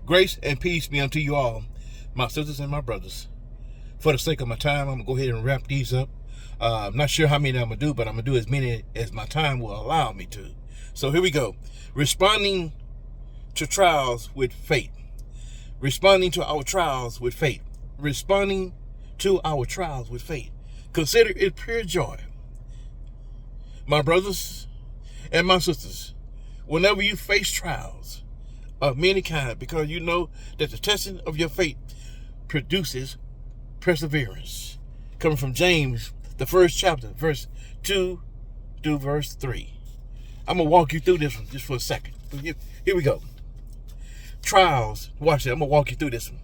Grace and peace be unto you all, my sisters and my brothers. For the sake of my time, I'm going to go ahead and wrap these up. I'm not sure how many I'm going to do, but I'm going to do as many as my time will allow me to. So here we go. Responding to trials with faith. Responding to our trials with faith. Responding to our trials with faith. Consider it pure joy. My brothers and my sisters, whenever you face trials of many kinds, because you know that the testing of your faith produces perseverance. Coming from James, the first chapter, verse 2 through verse 3. I'm going to walk you through this one just for a second. Here we go. Trials. Watch it. I'm going to walk you through this one.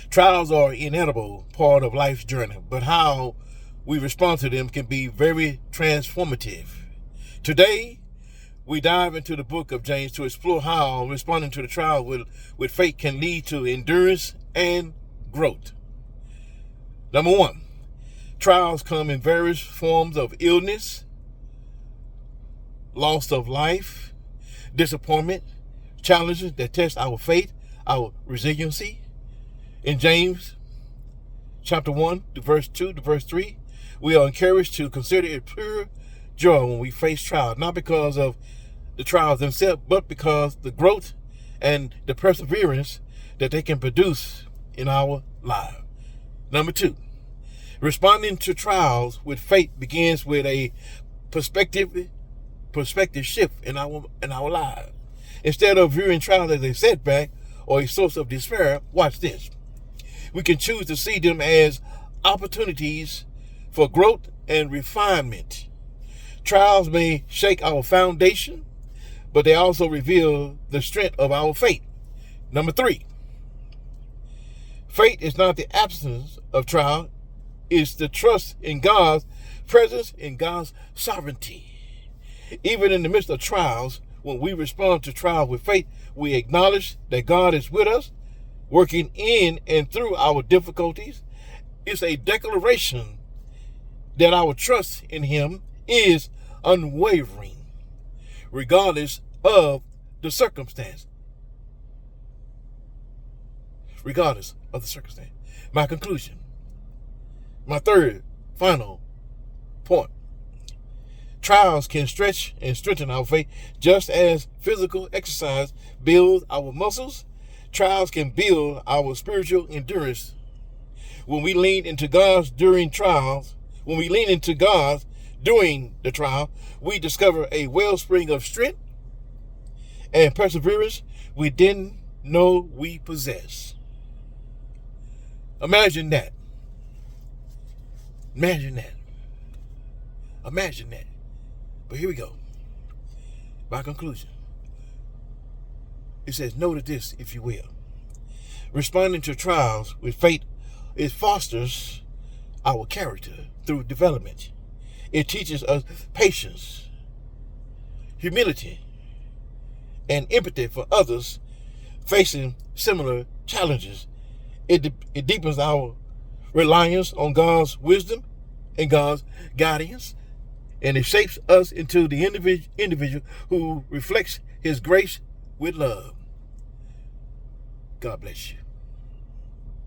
Trials are an inevitable part of life's journey, but how we respond to them can be very transformative. Today, we dive into the book of James to explore how responding to the trial with faith can lead to endurance and growth. Number one, trials come in various forms of illness, loss of life, disappointment, challenges that test our faith, our resiliency. In James chapter 1, to verse 2 to verse 3, we are encouraged to consider it pure joy when we face trials, not because of the trials themselves, but because the growth and the perseverance that they can produce in our lives. Number two, responding to trials with faith begins with a perspective shift in our lives. Instead of viewing trials as a setback or a source of despair, watch this. We can choose to see them as opportunities for growth and refinement. Trials may shake our foundation, but they also reveal the strength of our faith. Number three, faith is not the absence of trial, it's the trust in God's presence, in God's sovereignty. Even in the midst of trials, when we respond to trials with faith, we acknowledge that God is with us, working in and through our difficulties. It's a declaration that our trust in Him is unwavering, regardless of the circumstance. Regardless of the circumstance. My conclusion. My third, final point. Trials can stretch and strengthen our faith just as physical exercise builds our muscles. Trials can build our spiritual endurance. When we lean into God's during the trial, we discover a wellspring of strength and perseverance we didn't know we possess. Imagine that. Imagine that. Imagine that. But here we go. My conclusion. It says, note this, if you will. Responding to trials with faith, it fosters our character through development. It teaches us patience, humility, and empathy for others facing similar challenges. It deepens our reliance on God's wisdom and God's guidance, and it shapes us into the individual who reflects His grace with love. God bless you.